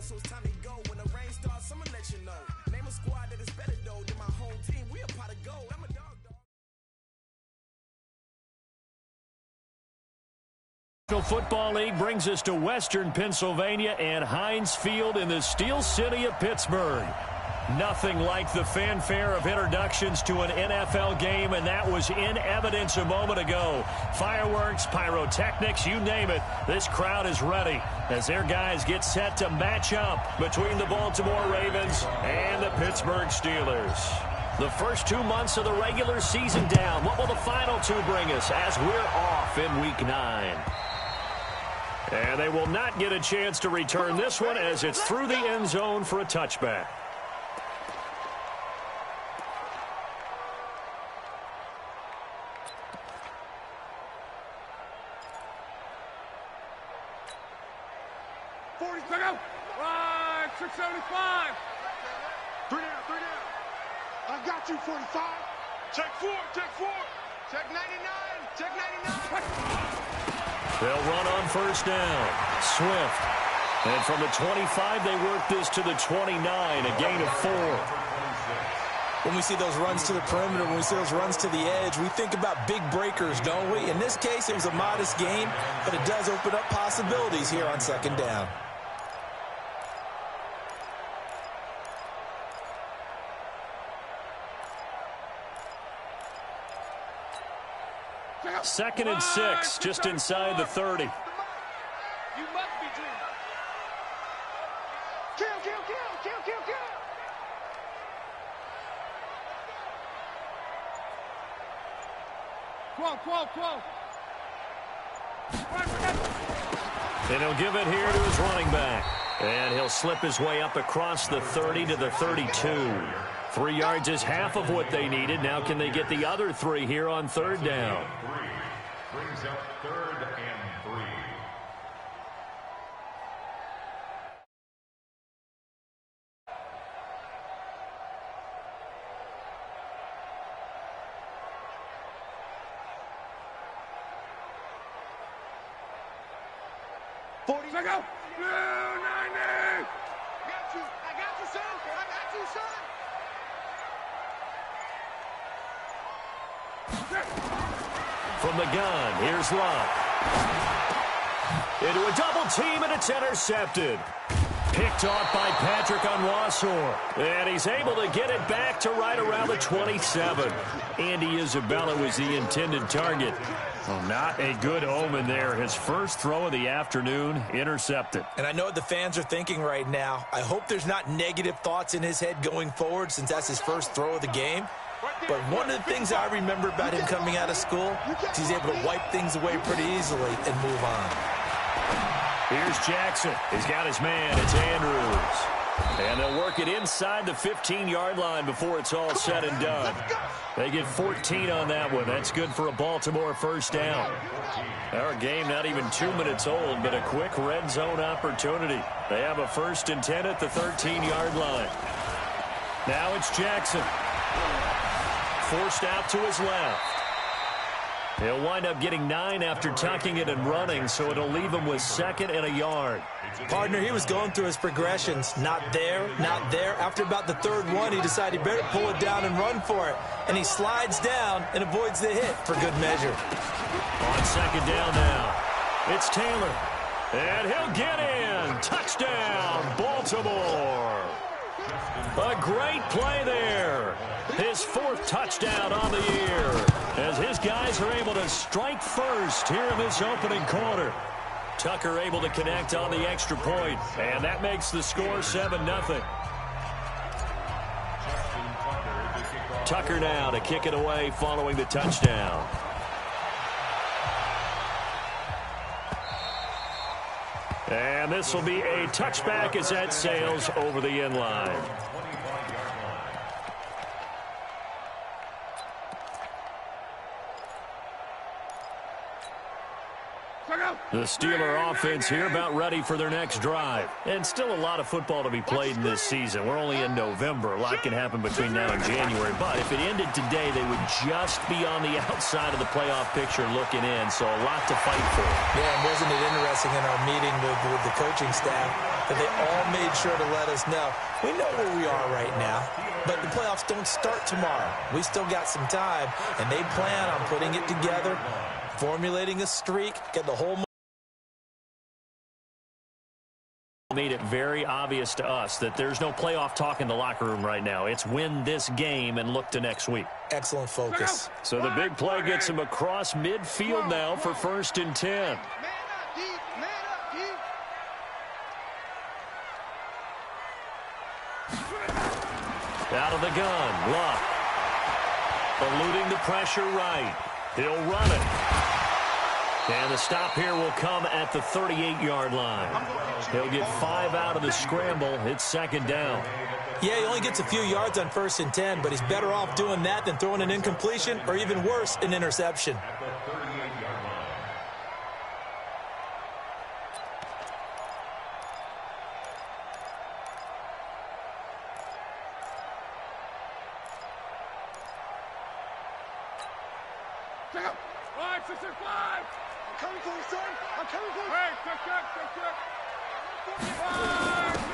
so it's time to go. When the rain starts, I'ma let you know. Name a squad that is better though than my home team. We a pot of gold. I'm a dog. National Football League brings us to Western Pennsylvania and Heinz Field in the Steel City of Pittsburgh. Nothing like the fanfare of introductions to an NFL game, and that was in evidence a moment ago. Fireworks, pyrotechnics, you name it. This crowd is ready as their guys get set to match up between the Baltimore Ravens and the Pittsburgh Steelers. The first 2 months of the regular season down. What will the final two bring us as we're off in Week 9? And they will not get a chance to return this one as it's through the end zone for a touchback. Check out. 675. 3 down, 3 down. I got you, 45. Check 4, check 4. Check 99, check 99. They'll run on first down. Swift. And from the 25, they work this to the 29, a gain of 4. When we see those runs to the perimeter, when we see those runs to the edge, we think about big breakers, don't we? In this case, it was a modest gain, but it does open up possibilities here on second down. Second and 6, just inside the 30. You must be dreaming. Kill, kill, kill, kill, kill, kill. Twelve. And he'll give it here to his running back. And he'll slip his way up across the 30 to the 32. 3 yards is half of what they needed. Now can they get the other 3 here on third down? Brings up 3rd and 3. Check out. 90. I got you, son. I got you, son. From the gun, here's Love. Into a double team, and it's intercepted. Picked off by Patrick Onwuasor. And he's able to get it back to right around the 27. Andy Isabella was the intended target. Well, not a good omen there. His first throw of the afternoon, intercepted. And I know what the fans are thinking right now. I hope there's not negative thoughts in his head going forward since that's his first throw of the game. But one of the things I remember about him coming out of school is he's able to wipe things away pretty easily and move on. Here's Jackson. He's got his man. It's Andrews. And they'll work it inside the 15-yard line before it's all said and done. They get 14 on that one. That's good for a Baltimore first down. Our game not even 2 minutes old, but a quick red zone opportunity. They have a 1st and 10 at the 13-yard line. Now it's Jackson. Forced out to his left. He'll wind up getting 9 after tucking it and running, so it'll leave him with 2nd and a yard. Partner, he was going through his progressions. Not there, not there. After about the 3rd one, he decided he better pull it down and run for it. And he slides down and avoids the hit for good measure. On 2nd down now, it's Taylor. And he'll get in. Touchdown, Baltimore. A great play there. His 4th touchdown on the year as his guys are able to strike first here in this opening quarter. Tucker able to connect on the extra point, and that makes the score 7-0. Tucker now to kick it away following the touchdown. And this will be a touchback as that sails over the end line. Check out. The Steeler offense here about ready for their next drive. And still a lot of football to be played in this season. We're only in November. A lot can happen between now and January. But if it ended today, they would just be on the outside of the playoff picture looking in. So a lot to fight for. Yeah, and wasn't it interesting in our meeting with the coaching staff that they all made sure to let us know. We know where we are right now, but the playoffs don't start tomorrow. We still got some time, and they plan on putting it together, formulating a streak, get the whole made it very obvious to us that there's no playoff talk in the locker room right now. It's win this game and look to next week. Excellent focus. So the big play gets him across midfield now for 1st and 10. Out of the gun, Luck. Eluding the pressure right. He'll run it. And the stop here will come at the 38-yard line. He'll get 5 out of the scramble. It's 2nd down. Yeah, he only gets a few yards on 1st and 10, but he's better off doing that than throwing an incompletion or even worse, an interception.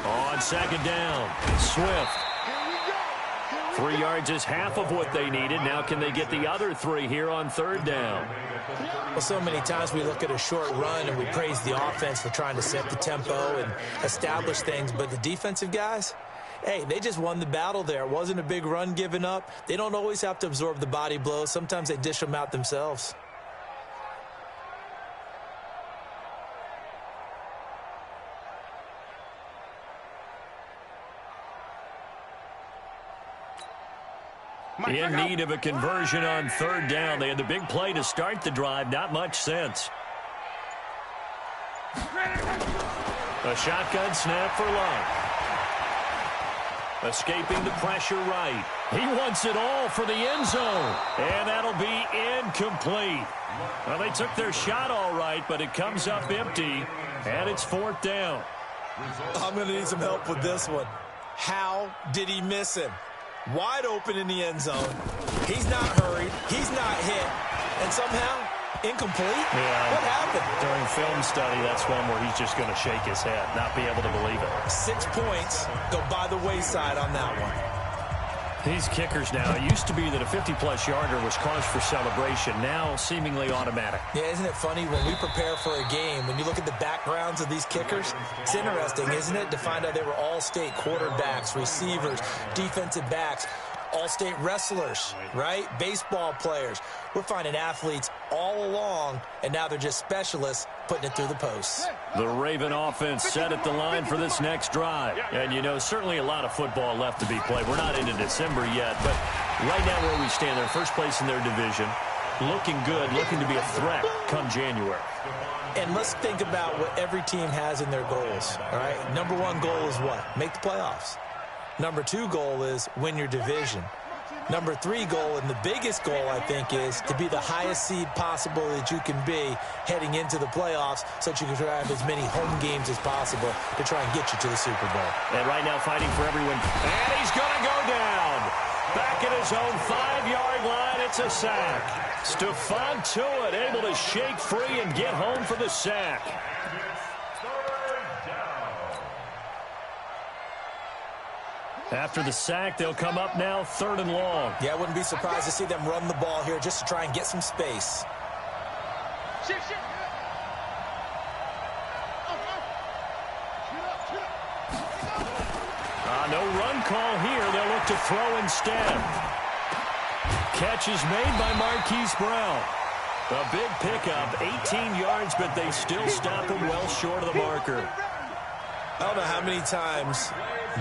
On 2nd down, Swift. 3 yards is half of what they needed. Now can they get the other 3 here on 3rd down? Well, so many times we look at a short run and we praise the offense for trying to set the tempo and establish things, but the defensive guys, hey, they just won the battle there. It wasn't a big run given up. They don't always have to absorb the body blows. Sometimes they dish them out themselves. In need of a conversion on 3rd down. They had the big play to start the drive. Not much sense. A shotgun snap for Luck. Escaping the pressure right. He wants it all for the end zone. And that'll be incomplete. Well, they took their shot all right, but it comes up empty. And it's 4th down. I'm going to need some help with this one. How did he miss him? Wide open in the end zone. He's not hurried. He's not hit. And somehow, incomplete? Yeah. What happened? During film study, that's one where he's just going to shake his head, not be able to believe it. 6 points go by the wayside on that one. These kickers now, it used to be that a 50-plus yarder was cause for celebration. Now, seemingly automatic. Yeah, isn't it funny when we prepare for a game, when you look at the backgrounds of these kickers, it's interesting, isn't it, to find out they were all-state quarterbacks, receivers, defensive backs, all-state wrestlers, right? Baseball players. We're finding athletes all along, and now they're just specialists putting it through the posts. The Raven offense set at the line for this next drive. And, you know, certainly a lot of football left to be played. We're not into December yet, but right now where we stand, they're first place in their division. Looking good, looking to be a threat come January. And let's think about what every team has in their goals, all right? Number 1 goal is what? Make the playoffs. Number 2 goal is win your division. Number 3 goal, and the biggest goal, I think, is to be the highest seed possible that you can be heading into the playoffs so that you can have as many home games as possible to try and get you to the Super Bowl. And right now fighting for everyone. And he's going to go down. Back at his own 5-yard line, it's a sack. Stephon Tuitt able to shake free and get home for the sack. After the sack, they'll come up now 3rd and long. Yeah, I wouldn't be surprised to see them run the ball here just to try and get some space. No run call here. They'll look to throw instead. Catch is made by Marquise Brown. A big pickup, 18 yards, but they still stop him well short of the marker. I don't know how many times,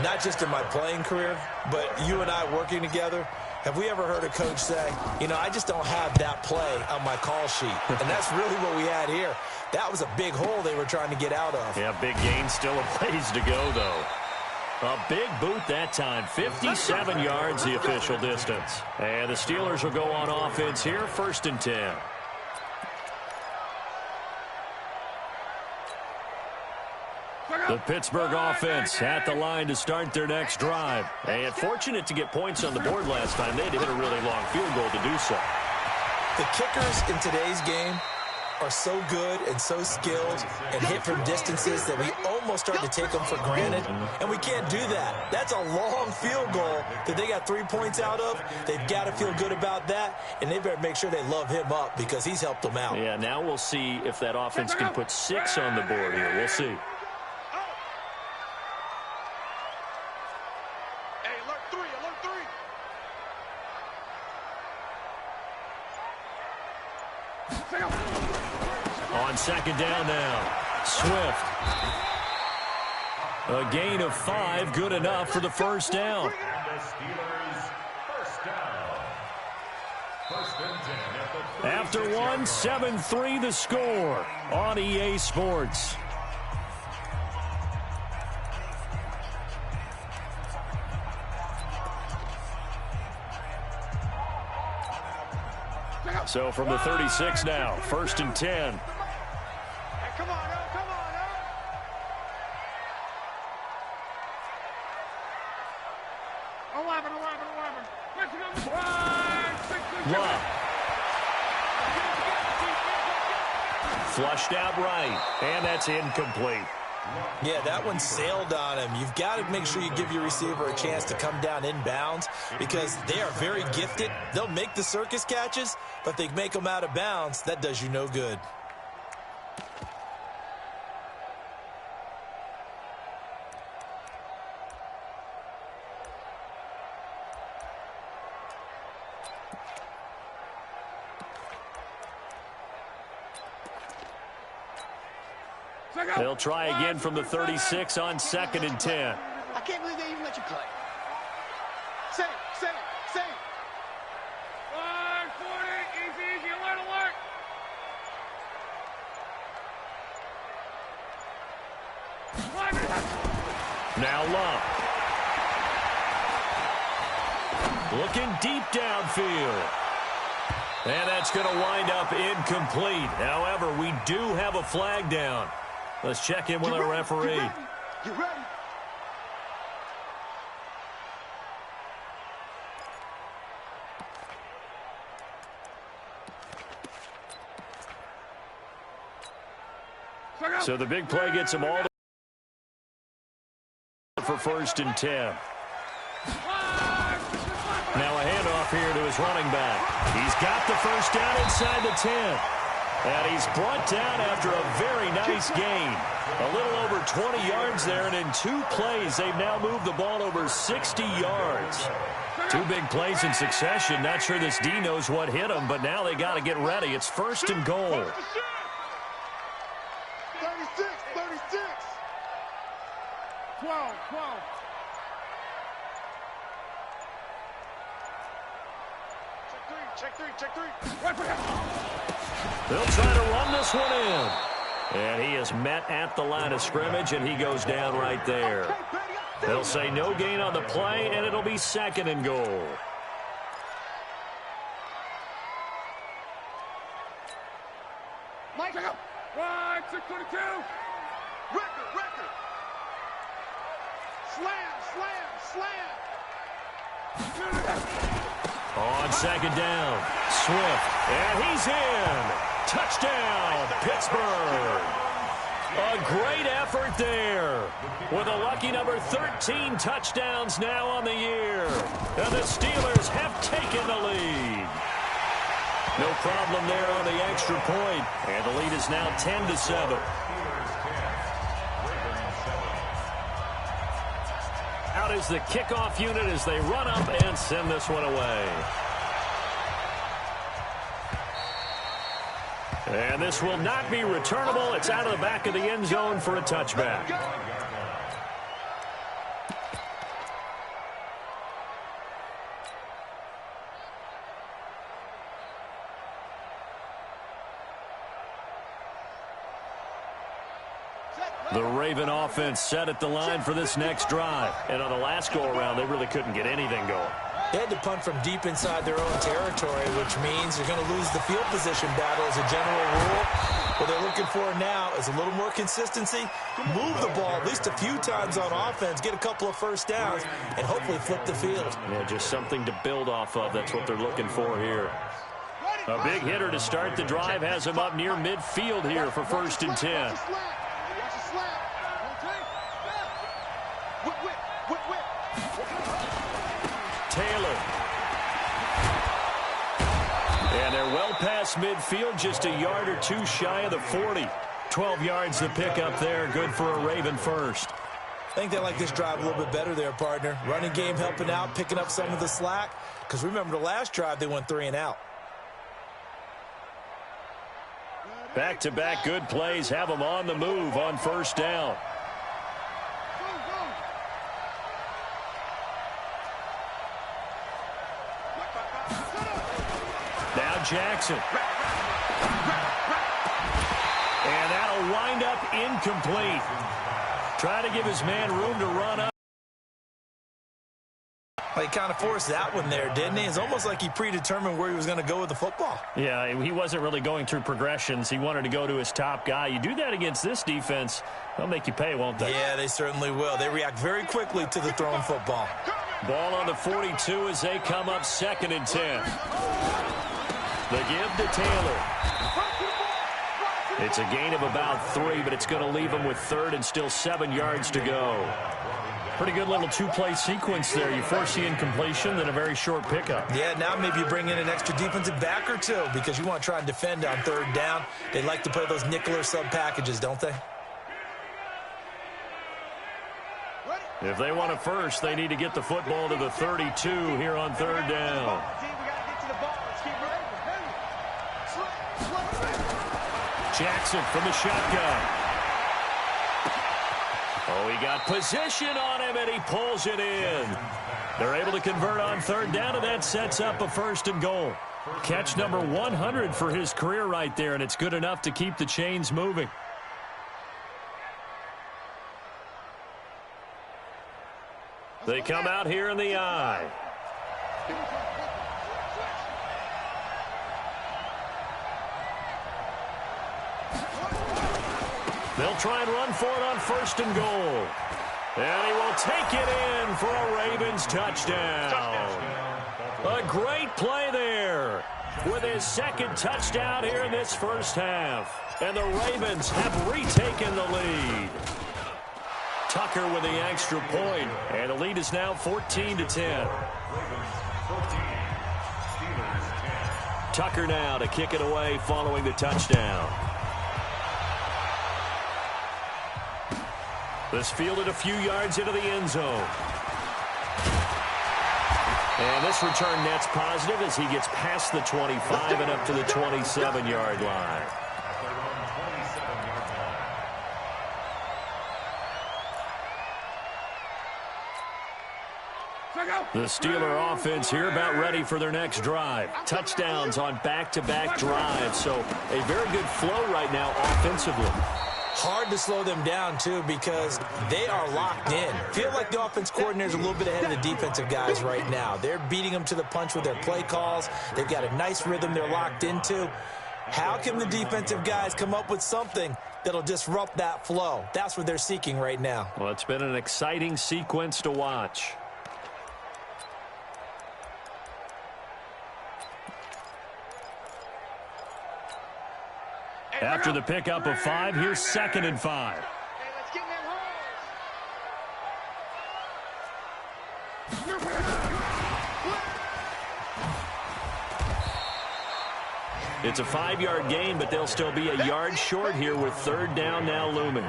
not just in my playing career, but you and I working together, have we ever heard a coach say, you know, I just don't have that play on my call sheet. And that's really what we had here. That was a big hole they were trying to get out of. Yeah, big gain, still a ways to go, though. A big boot that time, 57 yards the official distance. And the Steelers will go on offense here, 1st and 10. The Pittsburgh offense at the line to start their next drive. And fortunate to get points on the board last time. They had to hit a really long field goal to do so. The kickers in today's game are so good and so skilled and hit from distances that we almost start to take them for granted, and we can't do that. That's a long field goal that they got 3 points out of. They've got to feel good about that, and they better make sure they love him up because he's helped them out. Yeah, now we'll see if that offense can put 6 on the board here. We'll see. Hey, alert 3, alert 3. On second down now, Swift. A gain of 5, good enough for the first down. The Steelers first down. First and 10 at the 36 After one, 7-3 the score on EA Sports. So from the 36 now, first and 10. Hey, come on, El, come on, El. 11. Love. Flushed out right, and that's incomplete. Yeah, that one sailed on him. You've got to make sure you give your receiver a chance to come down inbounds because they are very gifted. They'll make the circus catches, but if they make them out of bounds, that does you no good. They'll try again from the 36 on second and 10. I can't believe they even let you play. Say it. 140, easy, alert. Now Love. Looking deep downfield. And that's going to wind up incomplete. However, we do have a flag down. Let's check in with our referee. You ready? So the big play gets them all for first and 10. Now a handoff here to his running back. He's got the first down inside the 10. And he's brought down after a very nice gain. A little over 20 yards there, and in 2 plays, they've now moved the ball over 60 yards. 2 big plays in succession. Not sure this D knows what hit him, but now they got to get ready. It's first and goal. 36. 12. Check three. Right for him. They'll try to run this one in. And he is met at the line of scrimmage, and he goes down right there. They'll say no gain on the play, and it'll be second and goal. Mike, right, 622. Record. Slam. On second down, Swift, and he's in. Touchdown, Pittsburgh. A great effort there with a lucky number 13 touchdowns now on the year. And the Steelers have taken the lead. No problem there on the extra point, and the lead is now 10-7. Out is the kickoff unit as they run up and send this one away. And this will not be returnable. It's out of the back of the end zone for a touchback. The Raven offense set at the line for this next drive. And on the last go-around, they really couldn't get anything going. They had to punt from deep inside their own territory, which means you're going to lose the field position battle as a general rule. What they're looking for now is a little more consistency, move the ball at least a few times on offense, get a couple of first downs, and hopefully flip the field. Yeah, just something to build off of. That's what they're looking for here. A big hitter to start the drive has him up near midfield here for 1st and 10. Taylor. And they're well past midfield, just a yard or two shy of the 40. 12 yards to pick up there, good for a Raven first. I think they like this drive a little bit better there, partner. Running game helping out, picking up some of the slack. Because remember, the last drive, they went 3 and out. Back-to-back good plays have them on the move on 1st down. Now Jackson. And that'll wind up incomplete. Trying to give his man room to run up. Well, he kind of forced that one there, didn't he? It's almost like he predetermined where he was going to go with the football. Yeah, he wasn't really going through progressions. He wanted to go to his top guy. You do that against this defense, they'll make you pay, won't they? Yeah, they certainly will. They react very quickly to the thrown football. Ball on the 42 as they come up 2nd and 10. The give to Taylor. It's a gain of about 3, but it's going to leave them with 3rd and still 7 yards to go. Pretty good little two-play sequence there. You force the incompletion, then a very short pickup. Yeah, now maybe you bring in an extra defensive back or two because you want to try and defend on 3rd down. They like to play those nickel or sub packages, don't they? If they want it first, they need to get the football to the 32 here on 3rd down. Jackson from the shotgun. Oh, he got position on him, and he pulls it in. They're able to convert on 3rd down, and that sets up a 1st and goal. Catch number 100 for his career right there, and it's good enough to keep the chains moving. They come out here in the I. They'll try and run for it on 1st and goal. And he will take it in for a Ravens touchdown. A great play there with his 2nd touchdown here in this 1st half. And the Ravens have retaken the lead. Tucker with the extra point, and the lead is now 14-10. Tucker now to kick it away following the touchdown. This fielded a few yards into the end zone. And this return net's positive as he gets past the 25 and up to the 27-yard line. The Steeler offense here about ready for their next drive. Touchdowns on back-to-back drives, so a very good flow right now offensively. Hard to slow them down, too, because they are locked in. Feel like the offense coordinator's a little bit ahead of the defensive guys right now. They're beating them to the punch with their play calls. They've got a nice rhythm they're locked into. How can the defensive guys come up with something that'll disrupt that flow? That's what they're seeking right now. Well, it's been an exciting sequence to watch. After the pickup of 5, here's 2nd and 5. It's a 5-yard gain, but they'll still be a yard short here with 3rd down now looming.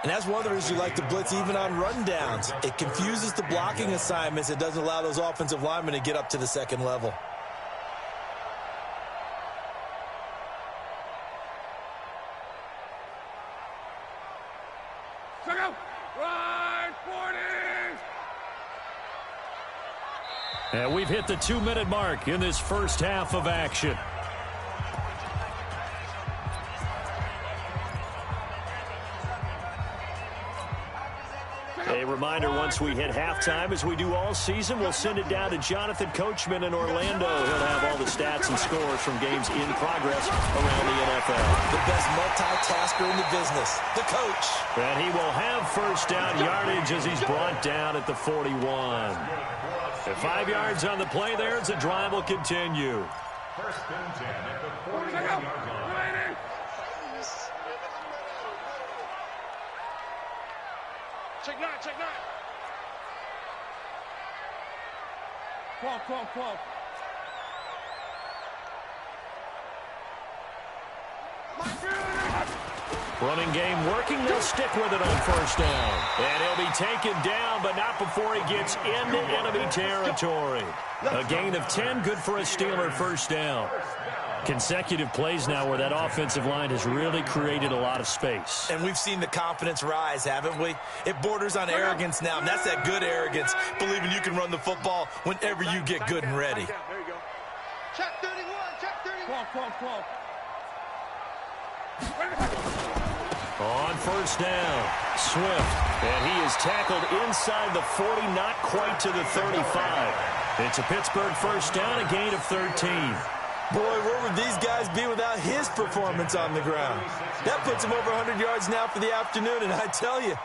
And that's one of the reasons you like to blitz even on run downs. It confuses the blocking assignments. It doesn't allow those offensive linemen to get up to the 2nd level. And we've hit the 2-minute mark in this 1st half of action. A reminder, once we hit halftime, as we do all season, we'll send it down to Jonathan Coachman in Orlando. He'll have all the stats and scores from games in progress around the NFL. The best multitasker in the business, the coach. And he will have first down yardage as he's brought down at the 41. At 5 yards on the play there as the drive will continue. First and 10 at the 41-yard line. Check 9, check 9. 12, 12, 12. Running game working. They'll stick with it on first down. And he'll be taken down, but not before he gets into enemy territory. A gain of 10, good for a Steeler first down. Consecutive plays now where that offensive line has really created a lot of space. And we've seen the confidence rise, haven't we? It borders on arrogance now, and that's that good arrogance, believing you can run the football whenever you get good and ready. There you go. Check 31, check 31. 12, 12, 12. On first down, Swift. And he is tackled inside the 40, not quite to the 35. It's a Pittsburgh first down, a gain of 13. Boy, where would these guys be without his performance on the ground? That puts him over 100 yards now for the afternoon, and I tell you,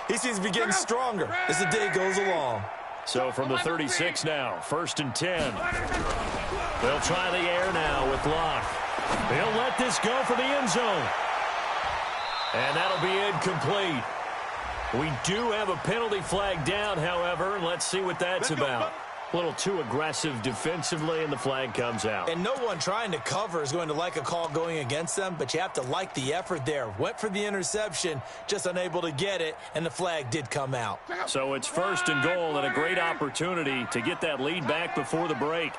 he seems to be getting stronger as the day goes along. So from the 36 now, first and 10. They'll try the air now with Locke. They'll let this go for the end zone. And that'll be incomplete. We do have a penalty flag down, however, and let's see what that's about. A little too aggressive defensively, and the flag comes out. And no one trying to cover is going to like a call going against them, but you have to like the effort there. Went for the interception, just unable to get it, and the flag did come out. So it's first and goal, and a great opportunity to get that lead back before the break.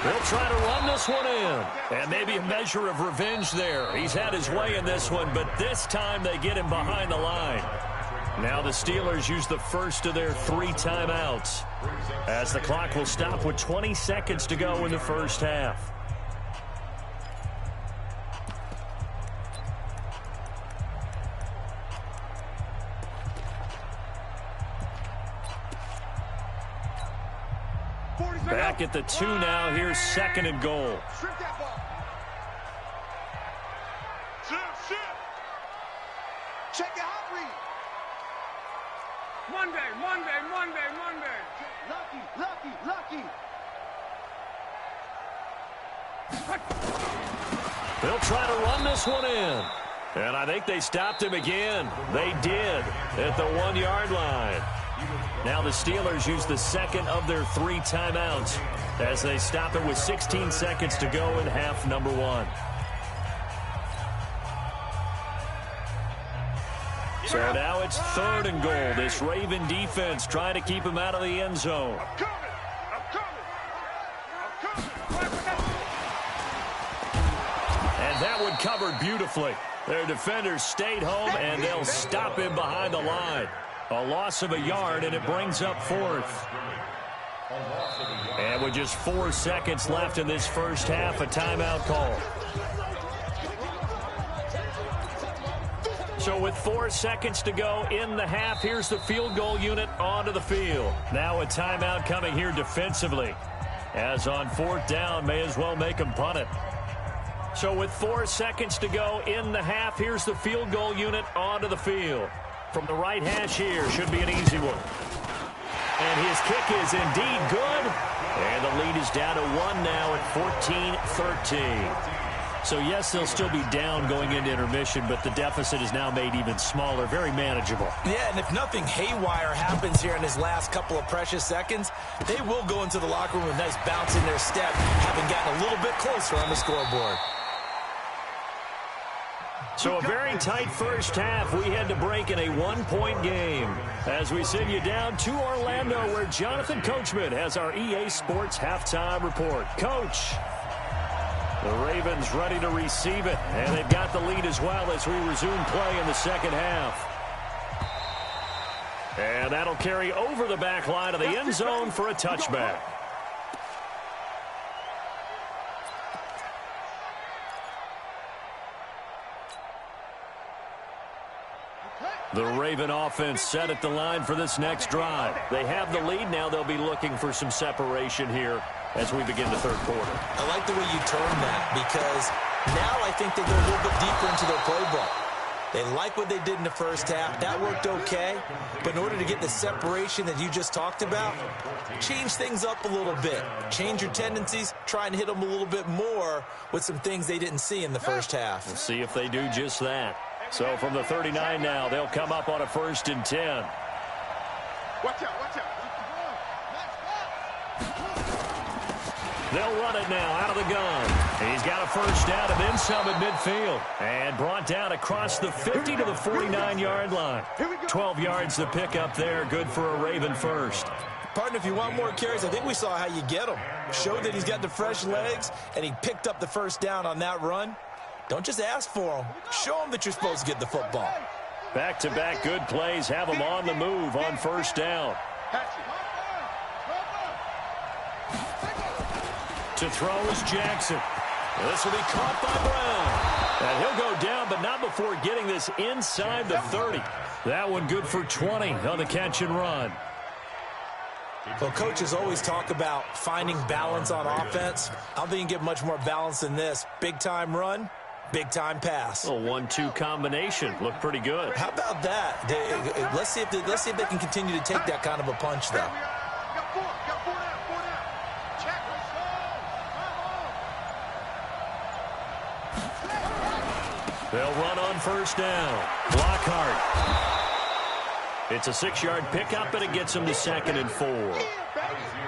They'll try to run this one in. And maybe a measure of revenge there. He's had his way in this one, but this time they get him behind the line. Now the Steelers use the first of their 3 timeouts, as the clock will stop with 20 seconds to go in the first half. Back at the 2 now. Here's second and goal. Strip that ball. Shift. Check it out, read. Monday. Lucky. They'll try to run this one in. And I think they stopped him again. They did at the 1-yard line. Now the Steelers use the second of their 3 timeouts as they stop it with 16 seconds to go in half number 1. So now it's third and goal. This Raven defense trying to keep him out of the end zone. I'm coming. And that one covered beautifully. Their defenders stayed home, and they'll stop him behind the line. A loss of a yard, and it brings up fourth. And with just 4 seconds left in this first half, a timeout call. So with 4 seconds to go in the half, here's the field goal unit onto the field. Now a timeout coming here defensively. As on fourth down, may as well make them punt it. So with 4 seconds to go in the half, here's the field goal unit onto the field. From the right hash here, should be an easy one. And his kick is indeed good. And the lead is down to 1 now at 14-13. So, yes, they'll still be down going into intermission, but the deficit is now made even smaller, very manageable. Yeah, and if nothing haywire happens here in his last couple of precious seconds, they will go into the locker room with a nice bounce in their step, having gotten a little bit closer on the scoreboard. So a very tight first half. We had to break in a 1-point game as we send you down to Orlando, where Jonathan Coachman has our EA Sports halftime report. Coach. The Ravens ready to receive it, and they've got the lead as well as we resume play in the second half. And that'll carry over the back line of the end zone for a touchback. Okay. The Raven offense set at the line for this next drive. They have the lead. Now they'll be looking for some separation here as we begin the third quarter. I like the way you term that because now I think they go a little bit deeper into their playbook. They like what they did in the first half. That worked okay. But in order to get the separation that you just talked about, change things up a little bit. Change your tendencies. Try and hit them a little bit more with some things they didn't see in the first half. We'll see if they do just that. So from the 39 now, they'll come up on a 1st and 10. Watch out, watch out. They'll run it now out of the gun. He's got a first down and then some at midfield. And brought down across the 50 to the 49-yard line. 12 yards to pick up there. Good for a Raven first. Partner, if you want more carries, I think we saw how you get him. Showed that he's got the fresh legs, and he picked up the first down on that run. Don't just ask for him. Show him that you're supposed to get the football. Back-to-back good plays have him on the move on first down. To throw is Jackson. This will be caught by Brown. And he'll go down, but not before getting this inside the 30. That one good for 20 on the catch and run. Well, coaches always talk about finding balance on offense. I don't think you can get much more balance than this. Big-time run, big-time pass. A 1-2 combination. Looked pretty good. How about that? Let's see if they can continue to take that kind of a punch, though. They'll run on first down. Lockhart. It's a 6-yard pickup, and it gets him to 2nd and 4.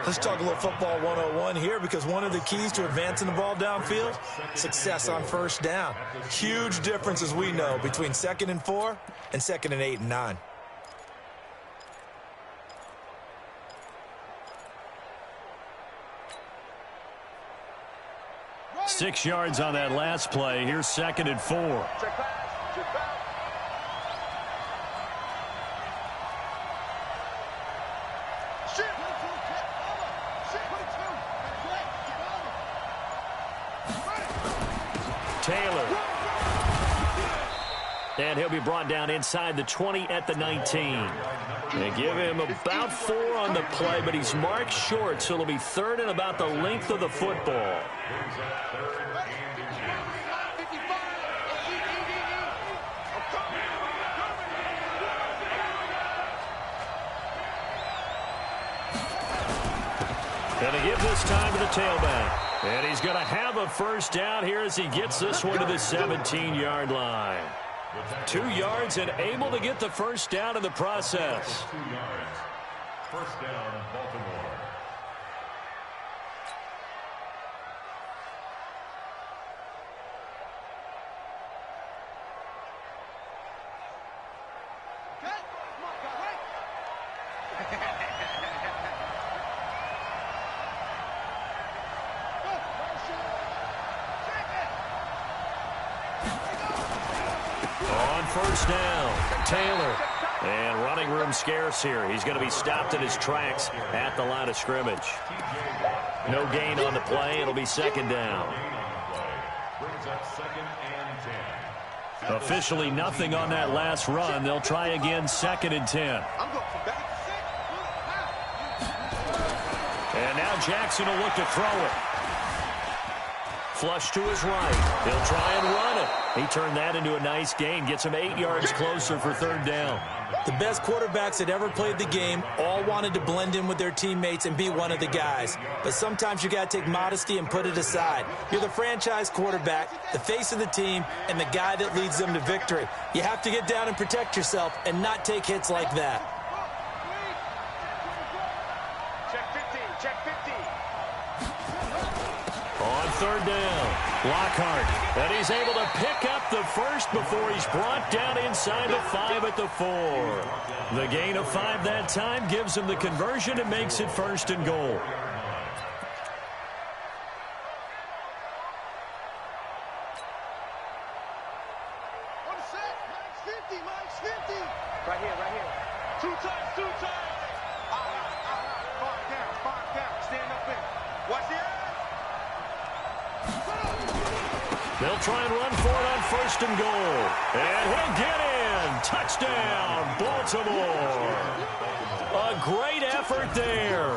Let's talk a little football 101 here because one of the keys to advancing the ball downfield, success on first down. Huge difference, as we know, between 2nd and 4 and 2nd and 8 and 9. Six yards on that last play. Here's 2nd and 4. Check back. Check back. Taylor. And he'll be brought down inside the 20 at the 19. They give him about 4 on the play, but he's marked short, so it'll be 3rd and about the length of the football. Going to give this time to the tailback. And he's going to have a first down here as he gets this one to the 17-yard line. 2 yards and able to get the first down in the process. 2 yards. First down, Baltimore. First down, Taylor. And running room scarce here. He's going to be stopped in his tracks at the line of scrimmage. No gain on the play. It'll be 2nd down. Brings up 2nd and 10. Officially nothing on that last run. They'll try again 2nd and 10. And now Jackson will look to throw it. Flush to his right. He'll try and run it. He turned that into a nice gain. Gets him 8 yards closer for 3rd down. The best quarterbacks that ever played the game all wanted to blend in with their teammates and be one of the guys. But sometimes you got to take modesty and put it aside. You're the franchise quarterback, the face of the team, and the guy that leads them to victory. You have to get down and protect yourself and not take hits like that. Check 15, check 15. On 3rd down, Lockhart. And he's able to pick up the first before he's brought down inside the 5 at the 4. The gain of 5 that time gives him the conversion and makes it 1st and goal. Right here, right here. 2 times, 2 times. Five down. Stand up in. Watch the eyes. They'll try and run for it on 1st and goal. And he'll get in. Touchdown, Baltimore. A great effort there,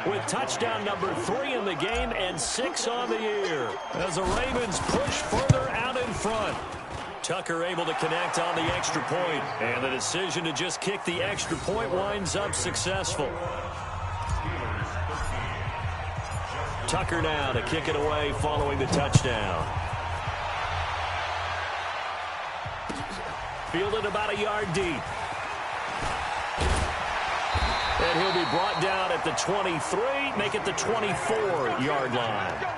with touchdown number 3 in the game and 6 on the year, as the Ravens push further out in front. Tucker able to connect on the extra point, and the decision to just kick the extra point winds up successful. Tucker now to kick it away following the touchdown. Fielded about a yard deep. And he'll be brought down at the 23, make it the 24-yard line.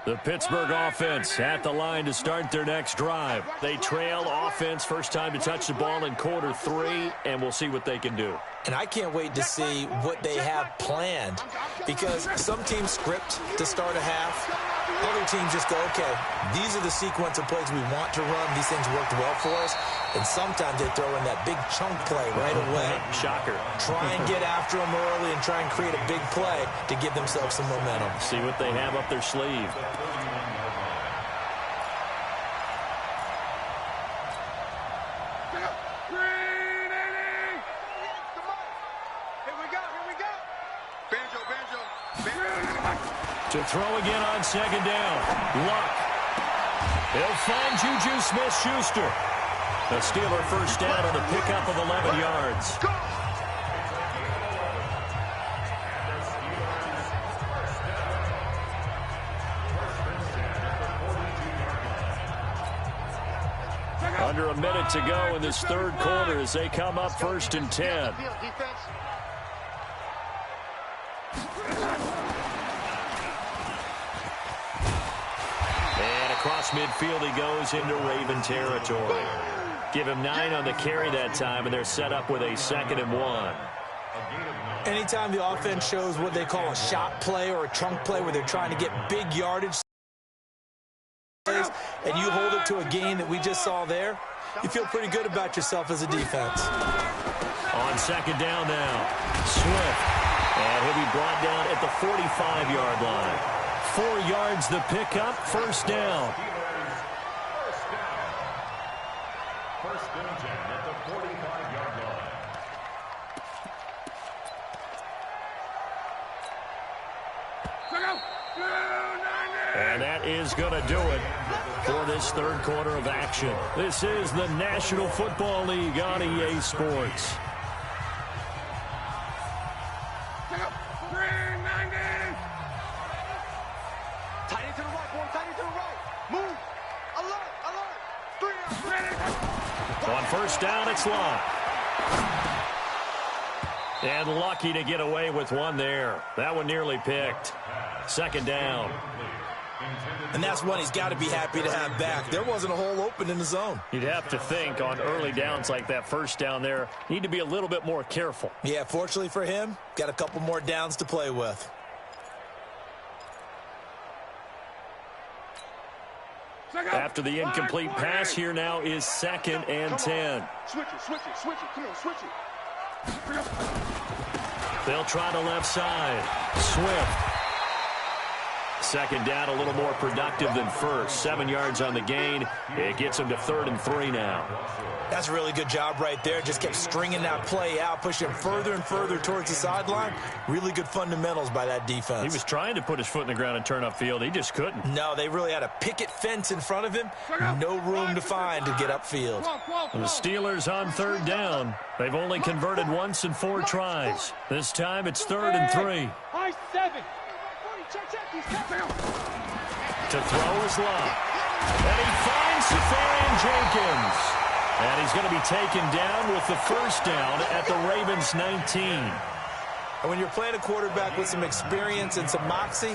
The Pittsburgh offense at the line to start their next drive. They trail offense, first time to touch the ball in quarter 3, and we'll see what they can do. And I can't wait to see what they have planned, because some teams script to start a half. Other teams just go, okay, these are the sequence of plays we want to run. These things worked well for us. And sometimes they throw in that big chunk play right away. Shocker. Try and get after them early and try and create a big play to give themselves some momentum. See what they have up their sleeve. To throw again on 2nd down. Luck. He'll find Juju Smith-Schuster. The Steeler first down on a pickup of 11 yards. Under a minute to go in this 3rd quarter as they come up 1st and 10. Across midfield he goes into Raven territory. Give him 9 on the carry that time, and they're set up with a 2nd and 1. Anytime the offense shows what they call a shot play or a trunk play where they're trying to get big yardage plays, and you hold it to a gain that we just saw there, you feel pretty good about yourself as a defense. On 2nd down now, Swift. And he'll be brought down at the 45-yard line. 4 yards the pickup, 1st down. First and 10 at the 45-yard line. And that is going to do it for this 3rd quarter of action. This is the National Football League on EA Sports. On 1st down, it's Locke. And lucky to get away with one there. That one nearly picked. 2nd down. And that's one he's got to be happy to have back. There wasn't a hole open in the zone. You'd have to think on early downs like that 1st down there, need to be a little bit more careful. Yeah, fortunately for him, got a couple more downs to play with. After the incomplete pass, here now is 2nd and 10. Switch it. Come on, switch it. They'll try the left side. Swift. 2nd down, a little more productive than 1st. 7 yards on the gain. It gets them to 3rd and 3 now. That's a really good job right there. Just kept stringing that play out, pushing further and further towards the sideline. Really good fundamentals by that defense. He was trying to put his foot in the ground and turn upfield. He just couldn't. No, they really had a picket fence in front of him. No room to find to get upfield. The Steelers on 3rd down. They've only converted once in 4 tries. This time it's 3rd and 3. To throw is Locke. And he finds Safarian Jenkins. And he's going to be taken down with the 1st down at the Ravens 19. And when you're playing a quarterback with some experience and some moxie,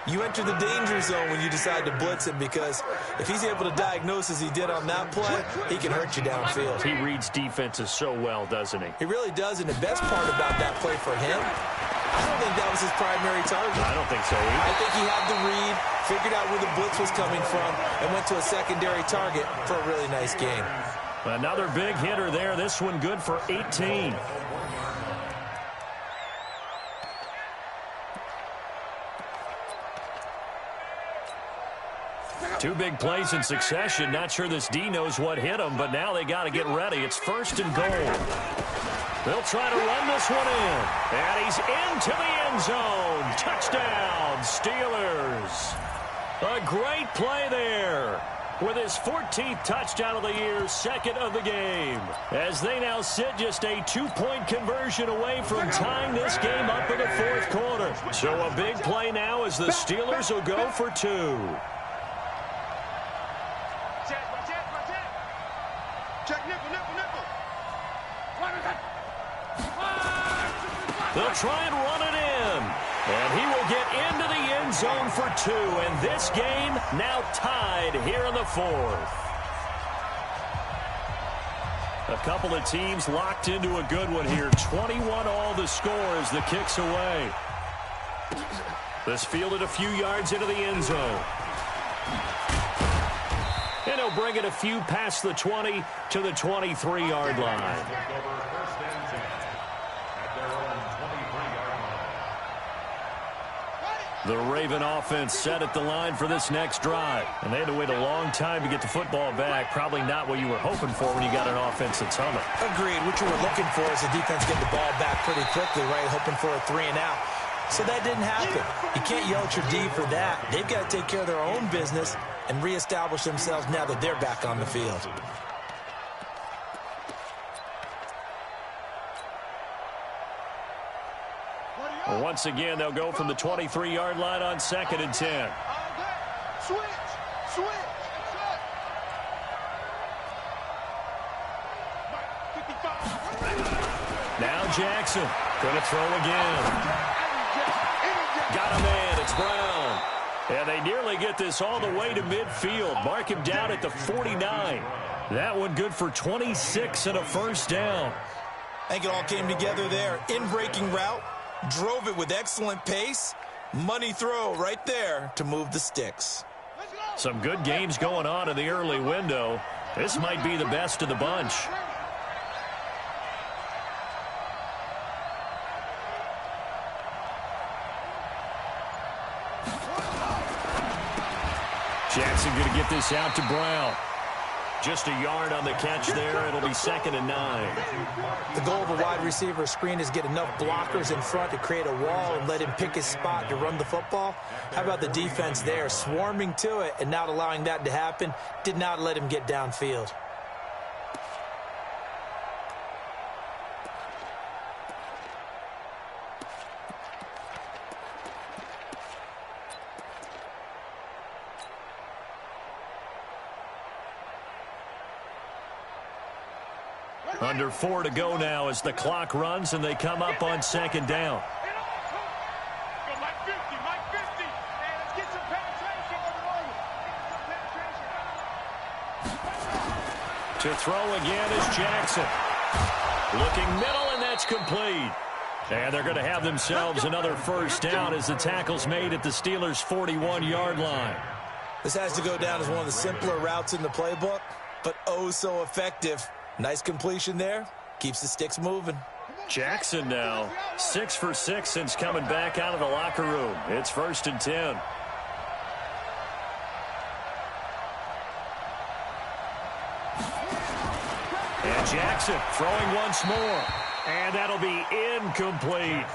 you enter the danger zone when you decide to blitz him, because if he's able to diagnose as he did on that play, he can hurt you downfield. He reads defenses so well, doesn't he? He really does, and the best part about that play for him, I don't think that was his primary target. I don't think so either. I think he had the read, figured out where the blitz was coming from, and went to a secondary target for a really nice game. Another big hitter there. This one good for 18. Two big plays in succession. Not sure this D knows what hit him, but now they got to get ready. It's 1st and goal. They'll try to run this one in. And he's into the end zone. Touchdown, Steelers. A great play there. With his 14th touchdown of the year, 2nd of the game. As they now sit just a 2-point conversion away from tying this game up in the 4th quarter. So a big play now as the Steelers will go for 2. Check nickel. They'll try and run it in. And he will get into the end zone for 2. And this game now tied here in the 4th. A couple of teams locked into a good one here. 21 all the score as the kick's away. This fielded a few yards into the end zone. And he'll bring it a few past the 20 to the 23-yard line. The Raven offense set at the line for this next drive. And they had to wait a long time to get the football back. Probably not what you were hoping for when you got an offense that's humming. Agreed. What you were looking for is the defense getting the ball back pretty quickly, right? Hoping for a 3-and-out. So that didn't happen. You can't yell at your D for that. They've got to take care of their own business and reestablish themselves now that they're back on the field. Once again, they'll go from the 23-yard line on 2nd and 10. Switch. Now Jackson going to throw again. Got a man. It's Brown. And they nearly get this all the way to midfield. Mark him down at the 49. That one good for 26 and a 1st down. I think it all came together there. In-breaking route. Drove it with excellent pace. Money throw right there to move the sticks. Some good games going on in the early window. This might be the best of the bunch. Jackson going to get this out to Brown. Just a yard on the catch there. It'll be 2nd and 9. The goal of a wide receiver screen is get enough blockers in front to create a wall and let him pick his spot to run the football. How about the defense there, swarming to it and not allowing that to happen? Did not let him get downfield. Under 4 to go now as the clock runs and they come up on 2nd down. To throw again is Jackson. Looking middle, and that's complete. And they're going to have themselves another 1st down as the tackle's made at the Steelers' 41-yard line. This has to go down as one of the simpler routes in the playbook, but oh so effective. Nice completion there. Keeps the sticks moving. Jackson now 6 for 6 since coming back out of the locker room. It's 1st and 10. And Jackson throwing once more. And that'll be incomplete.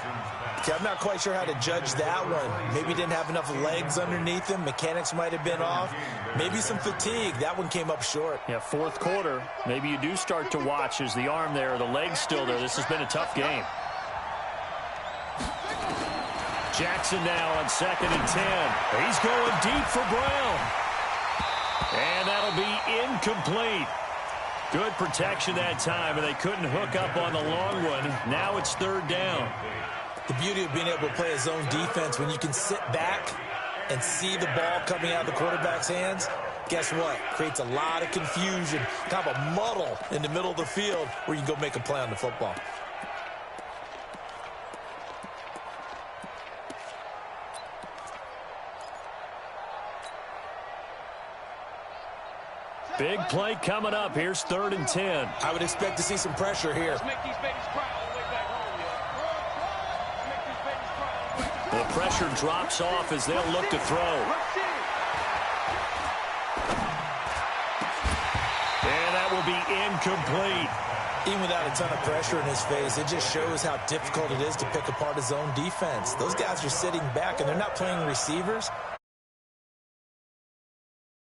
Okay, I'm not quite sure how to judge that one. Maybe he didn't have enough legs underneath him. Mechanics might have been off. Maybe some fatigue. That one came up short. Yeah, 4th quarter. Maybe you do start to watch as the arm there, the leg's still there. This has been a tough game. Jackson now on 2nd and 10. He's going deep for Brown. And that'll be incomplete. Good protection that time, and they couldn't hook up on the long one. Now it's 3rd down. The beauty of being able to play a zone defense, when you can sit back and see the ball coming out of the quarterback's hands, guess what? Creates a lot of confusion, kind of a muddle in the middle of the field where you can go make a play on the football. Big play coming up. Here's 3rd and 10. I would expect to see some pressure here. Let's make these babies cry all the way back home, yeah. Make these babies cry all the way back home. The pressure drops off as they'll look to throw. And that will be incomplete. Even without a ton of pressure in his face, it just shows how difficult it is to pick apart his own defense. Those guys are sitting back, and they're not playing receivers.